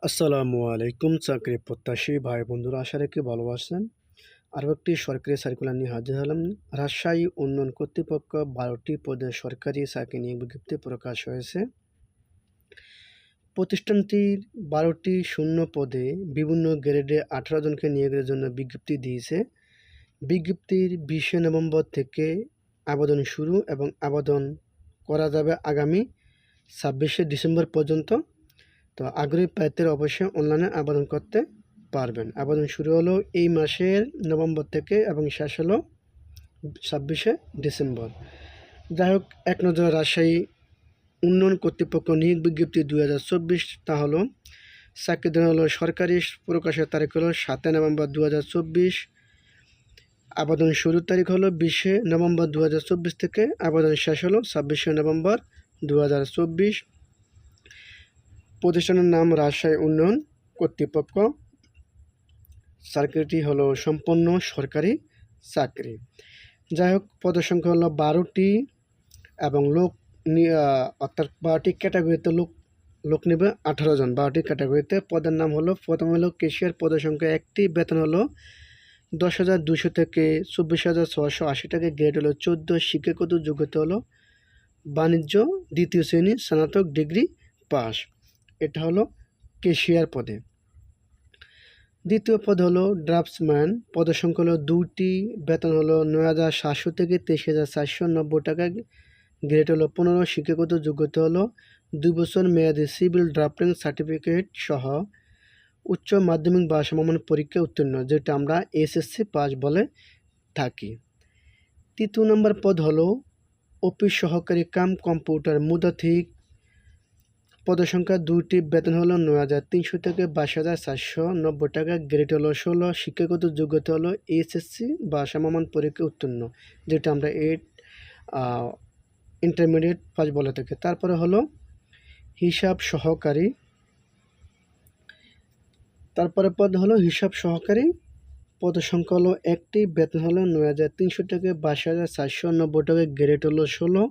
আসসালামু আলাইকুম চাকরি প্রত্যাশী ভাই বন্ধুরা, আশা রাখি ভালো আছেন। আরও একটি সরকারি সার্কুলার নিয়ে হাজির হলাম। রাজশাহী উন্নয়ন কর্তৃপক্ষ 12টি পদে সরকারি চাকরি নিয়োগ বিজ্ঞপ্তি প্রকাশ হয়েছে। প্রতিষ্ঠানটির 12টি শূন্য পদে বিভিন্ন গ্রেডে 18 জনকে নিয়োগের জন্য বিজ্ঞপ্তি দিয়েছে। বিজ্ঞপ্তির 20 নভেম্বর থেকে আবেদন শুরু এবং আবেদন করা যাবে আগামী 26 ডিসেম্বর পর্যন্ত। তো আগ্রহী প্রার্থীরা অবশ্যই অনলাইনে আবেদন করতে পারবেন। আবেদন শুরু হলো এই মাসের নভেম্বর থেকে এবং শেষ হলো 26 ডিসেম্বর। যাই হোক, এক নজরে রাজশাহী উন্নয়ন কর্তৃপক্ষ নিয়োগ বিজ্ঞপ্তি 2024, তা হলো চাকরি দেওয়া হলো সরকারি প্রকাশের তারিখ হলো 7 নভেম্বর 2024। আবেদন শুরুর তারিখ হলো 20 নভেম্বর 2024 থেকে আবেদন শেষ হলো 26 নভেম্বর 2024। প্রতিষ্ঠানের নাম রাজশাহী উন্নয়ন কর্তৃপক্ষ। চাকরিটি হলো সম্পূর্ণ সরকারি চাকরি। যাই হোক, পদের সংখ্যা হলো 12টি এবং অর্থাৎ 12টি ক্যাটাগরিতে লোক নেবে 18 জন। 12টি ক্যাটাগরিতে পদের নাম হলো, প্রথম হলো ক্যাশিয়ার, পদের সংখ্যা 1টি, বেতন হলো 10,200 থেকে 24,680 টাকা, গ্রেড হলো 14, শিক্ষাগত যোগ্যতা হলো বাণিজ্য দ্বিতীয় শ্রেণী, স্নাতক ডিগ্রি পাস। এটা হলো ক্যাশিয়ার পদে। দ্বিতীয় পদ হলো ড্রাফটসম্যান, পদের সংখ্যা হলো 2টি, বেতন হলো 9,700 থেকে 23,490 টাকা, গ্রেড হলো 15, শিক্ষাগত যোগ্যতা হলো 2 বছর মেয়াদী সিভিল ড্রাফটিং সার্টিফিকেট সহ উচ্চ মাধ্যমিক বা সমমান পরীক্ষা উত্তীর্ণ, যেটা আমরা এসএসসি পাস বলে থাকি। তৃতীয় নম্বর পদ হলো অফিস সহকারী কাম কম্পিউটার মুদাথিক, পদের সংখ্যা 2টি, বেতন হলো 9,300 থেকে 22,490 টাকা, গ্রেড হলো 16, শিক্ষাগত যোগ্যতা হলো এসএসসি বা সমমান পরীক্ষা উত্তীর্ণ, যেটা আমরা ইন্টারমিডিয়েট পাস বলে থাকি। তারপরে হলো হিসাব সহকারী, তারপরে পদ হলো হিসাব সহকারী, পদের সংখ্যা হলো 1টি, বেতন হলো 9,300 থেকে 22,490 টাকা, গ্রেড হলো 16,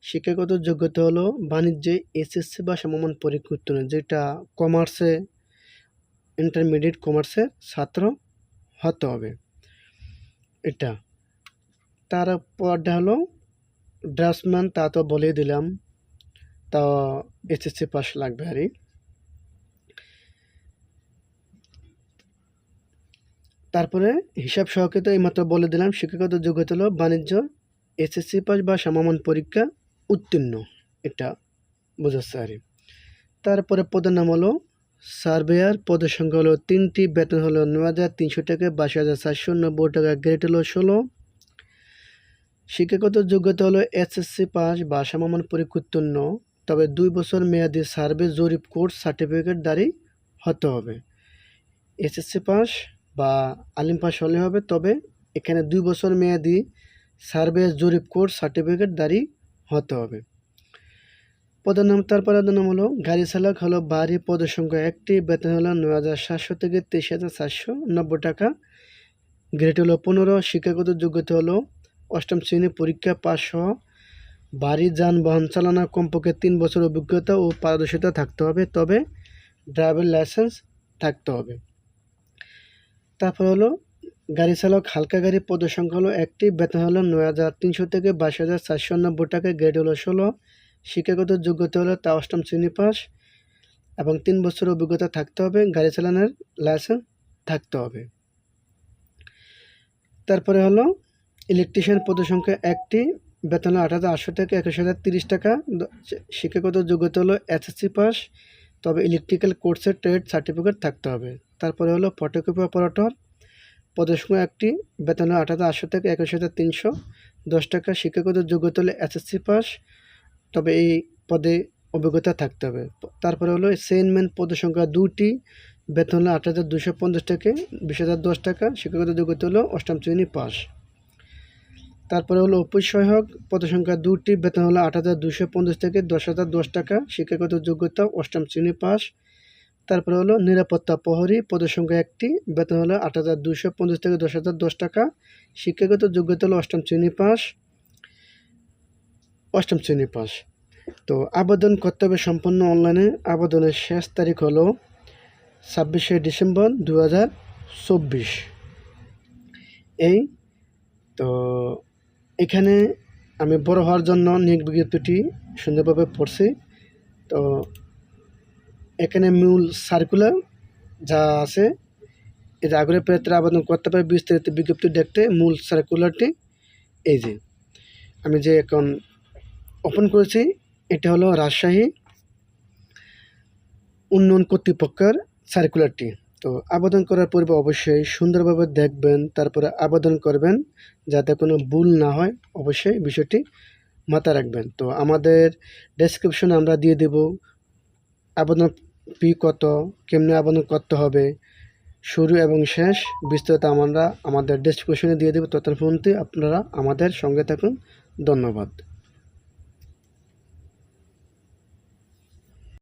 শিক্ষাগত যোগ্যতা হলো বাণিজ্যে এসএসসি বা সমমান পরীক্ষা উত্তীর্ণ, যেটা কমার্সে ইন্টারমিডিয়েট কমার্সের ছাত্র হতে হবে এটা। তারপরটা হলো ড্রাফটসম্যান, তা তো বলেই দিলাম, তা এসএসসি পাস লাগবে আরই। তারপরে হিসাব সহকারী তো এইমাত্র বলে দিলাম, শিক্ষাগত যোগ্যতা হলো বাণিজ্য এসএসসি পাস বা সমমান পরীক্ষা উত্তীর্ণ, এটা বোঝাচ্ছে আরই। তারপরে পদের নাম হলো সার্ভেয়ার, পদের সংখ্যা হলো 3টি, বেতন হলো 9,300 থেকে 22,490 টাকা, গ্রেড হলো 16, শিক্ষাগত যোগ্যতা হলো এসএসসি পাস বা সমমান পরীক্ষা উত্তীর্ণ, তবে 2 বছর মেয়াদী সার্ভে জরিপ কোর্স সার্টিফিকেট দাঁড়ি হতে হবে। এসএসসি পাস বা আলিম পাস হলে হবে, তবে এখানে 2 বছর মেয়াদী সার্ভে জরিপ কোর্স সার্টিফিকেট দাঁড়ি হতে হবে। পদের নাম, তারপরে নাম হলো গাড়ি চালক, হলো বাড়ি, পদের সংখ্যা 1টি, বেতন হলো 9,700 থেকে 23,490 টাকা, গ্রেড হলো 15, শিক্ষাগত যোগ্যতা হলো 8ম শ্রেণী পরীক্ষা পাস সহ বাড়ি যানবাহন চালানো কমপক্ষে 3 বছর অভিজ্ঞতা ও পারদর্শিতা থাকতে হবে, তবে ড্রাইভিং লাইসেন্স থাকতে হবে। তারপর হলো গাড়ি চালক হালকা গাড়ি, পদের সংখ্যা হলো 1টি, বেতন হলো 9,300 থেকে 22,490 টাকা, গ্রেড হলো 16, শিক্ষাগত যোগ্যতা হলো তা 8ম শ্রেণী পাস এবং 3 বছর অভিজ্ঞতা থাকতে হবে, গাড়ি চালানোর লাইসেন্স থাকতে হবে। তারপরে হলো ইলেকট্রিশিয়ান, পদের সংখ্যা 1টি, বেতন হলো 8,800 থেকে 21,030 টাকা, শিক্ষাগত যোগ্যতা হলো এসএসসি পাস, তবে ইলেকট্রিক্যাল কোর্সের ট্রেড সার্টিফিকেট থাকতে হবে। তারপরে হলো ফটোকপি অপারেটর, পদের সংখ্যা 1টি, বেতন হলো 8,800 থেকে 21,310 টাকা, শিক্ষাগত যোগ্যতা হলো এসএসসি পাস, তবে এই পদে অভিজ্ঞতা থাকতে হবে। তারপরে হলো সেলম্যান, পদের সংখ্যা 2টি, বেতন হলো 8,250 থেকে 20,010 টাকা, শিক্ষাগত যোগ্যতা হলো 8ম শ্রেণী পাস। তারপরে হলো অফিস সহায়ক, পদের সংখ্যা 2টি, বেতন হলো 8,250 থেকে 10,010 টাকা, শিক্ষাগত যোগ্যতা 8ম শ্রেণী পাস। তারপরে হলো নিরাপত্তা প্রহরী, পদের সংখ্যা 1টি, বেতন হলো 8,250 থেকে 10,010 টাকা, শিক্ষাগত যোগ্যতা হলো 8ম শ্রেণী পাস। অষ্টম শ্রেণী পাস। তো আবেদন করতে হবে সম্পূর্ণ অনলাইনে। আবেদনের শেষ তারিখ হলো ডিসেম্বর 2024। এই তো এখানে আমি বড় হওয়ার জন্য নিয়োগ বিজ্ঞপ্তিটি সুন্দরভাবে পড়ছি। তো এখানে মূল সার্কুলার যা আছে, এই যে আগ্রহী প্রার্থীরা আবেদন করতে পারে বিস্তারিত বিজ্ঞপ্তি দেখতে মূল সার্কুলারটি এই যে আমি যে এখন ওপেন করেছি, এটা হলো রাজশাহী উন্নয়ন কর্তৃপক্ষের সার্কুলারটি। তো আবেদন করার পূর্বে অবশ্যই সুন্দরভাবে দেখবেন, তারপরে আবেদন করবেন যাতে কোনো ভুল না হয়। অবশ্যই বিষয়টি মাথায় রাখবেন। তো আমাদের ডেসক্রিপশনে আমরা দিয়ে দেব আবেদন ফি কত, কেমনে আবেদন করতে হবে, শুরু এবং শেষ বিস্তারিত আমরা আমাদের ডেসক্রিপশনে দিয়ে দেব। ততক্ষণ পর্যন্ত আপনারা আমাদের সঙ্গে থাকুন। ধন্যবাদ।